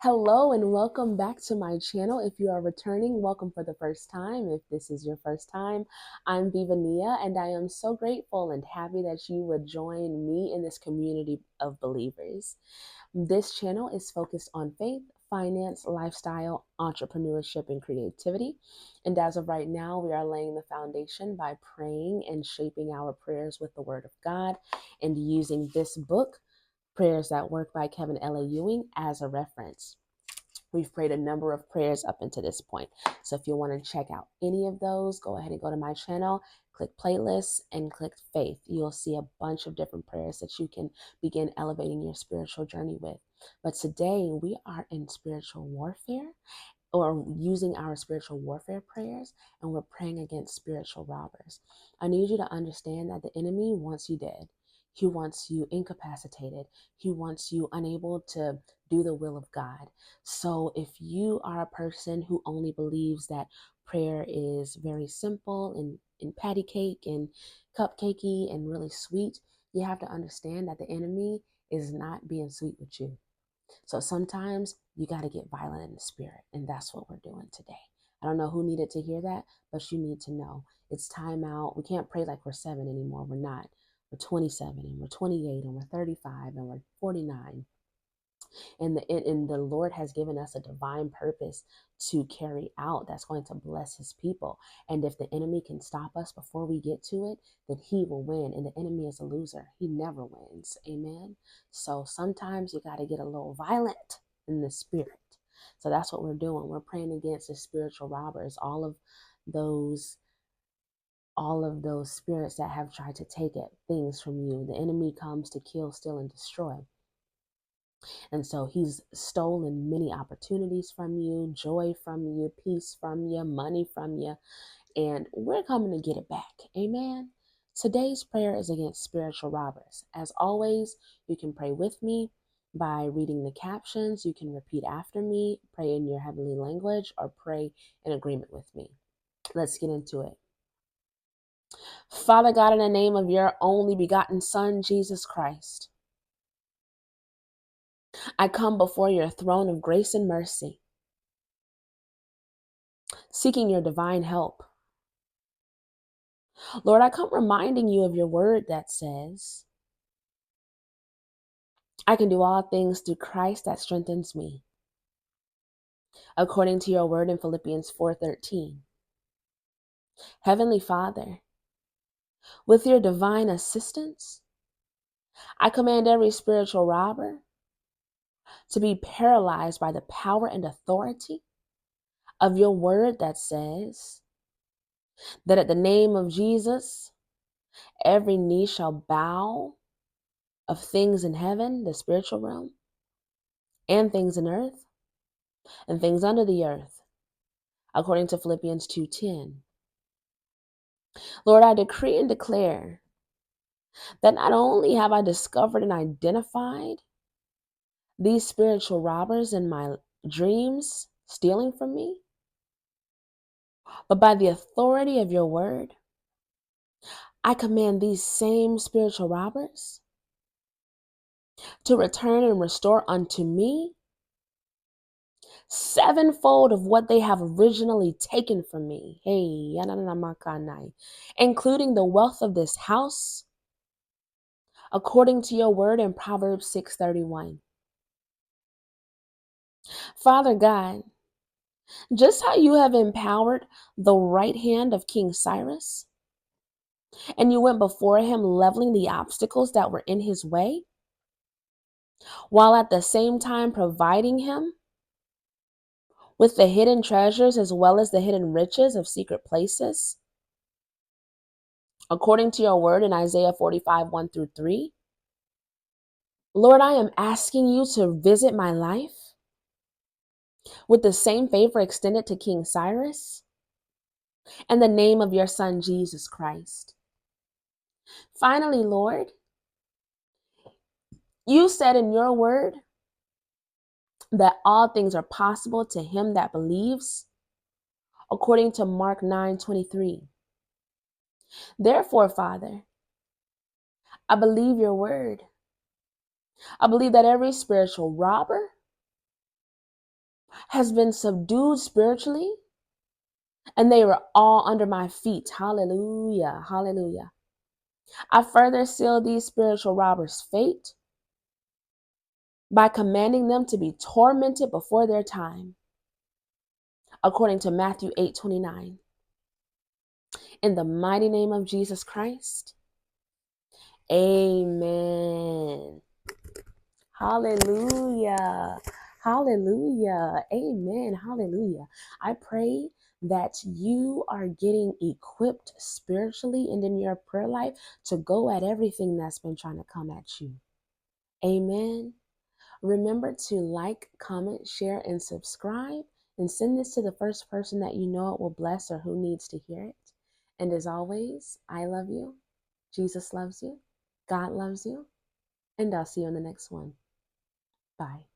Hello and welcome back to my channel. If you are returning, welcome for the first time. If this is your first time, I'm Vivania and I am so grateful and happy that you would join me in this community of believers. This channel is focused on faith, finance, lifestyle, entrepreneurship, and creativity. And as of right now, we are laying the foundation by praying and shaping our prayers with the Word of God and using this book, Prayers That Work by Kevin L.A. Ewing, as a reference. We've prayed a number of prayers up until this point. So if you want to check out any of those, go ahead and go to my channel, click playlists, and click faith. You'll see a bunch of different prayers that you can begin elevating your spiritual journey with. But today we are in spiritual warfare, or using our spiritual warfare prayers, and we're praying against spiritual robbers. I need you to understand that the enemy wants you dead. He wants you incapacitated. He wants you unable to do the will of God. So if you are a person who only believes that prayer is very simple and patty cake and cupcakey and really sweet, you have to understand that the enemy is not being sweet with you. So sometimes you got to get violent in the spirit, and that's what we're doing today. I don't know who needed to hear that, but you need to know it's time out. We can't pray like we're 7 anymore. We're not. We're 27 and we're 28 and we're 35 and we're 49. And the Lord has given us a divine purpose to carry out that's going to bless his people. And if the enemy can stop us before we get to it, then he will win. And the enemy is a loser. He never wins. Amen. So sometimes you got to get a little violent in the spirit. So that's what we're doing. We're praying against the spiritual robbers, those all of those spirits that have tried to take things from you. The enemy comes to kill, steal, and destroy. And so he's stolen many opportunities from you, joy from you, peace from you, money from you, and we're coming to get it back. Amen. Today's prayer is against spiritual robbers. As always, you can pray with me by reading the captions. You can repeat after me, pray in your heavenly language, or pray in agreement with me. Let's get into it. Father God, in the name of your only begotten Son, Jesus Christ, I come before your throne of grace and mercy, seeking your divine help. Lord, I come reminding you of your word that says, I can do all things through Christ that strengthens me, according to your word in Philippians 4:13. Heavenly Father, with your divine assistance, I command every spiritual robber to be paralyzed by the power and authority of your word that says that at the name of Jesus, every knee shall bow, of things in heaven, the spiritual realm, and things in earth, and things under the earth, according to Philippians 2:10. Lord, I decree and declare that not only have I discovered and identified these spiritual robbers in my dreams stealing from me, but by the authority of your word, I command these same spiritual robbers to return and restore unto me sevenfold of what they have originally taken from me. Hey, including the wealth of this house, according to your word in Proverbs 6:31. Father God, just how you have empowered the right hand of King Cyrus, and you went before him leveling the obstacles that were in his way, while at the same time providing him with the hidden treasures as well as the hidden riches of secret places, according to your word in Isaiah 45:1-3. Lord, I am asking you to visit my life with the same favor extended to King Cyrus and the name of your Son, Jesus Christ. Finally, Lord, you said in your word that all things are possible to him that believes, according to Mark 9:23. Therefore, Father, I believe your word. I believe that every spiritual robber has been subdued spiritually, and they were all under my feet. Hallelujah. Hallelujah. I further seal these spiritual robbers' fate by commanding them to be tormented before their time, according to Matthew 8:29. In the mighty name of Jesus Christ, amen. Hallelujah. Hallelujah. Amen. Hallelujah. I pray that you are getting equipped spiritually and in your prayer life to go at everything that's been trying to come at you. Amen. Remember to like, comment, share, and subscribe, and send this to the first person that you know it will bless or who needs to hear it. And as always, I love you. Jesus loves you. God loves you. And I'll see you in the next one. Bye.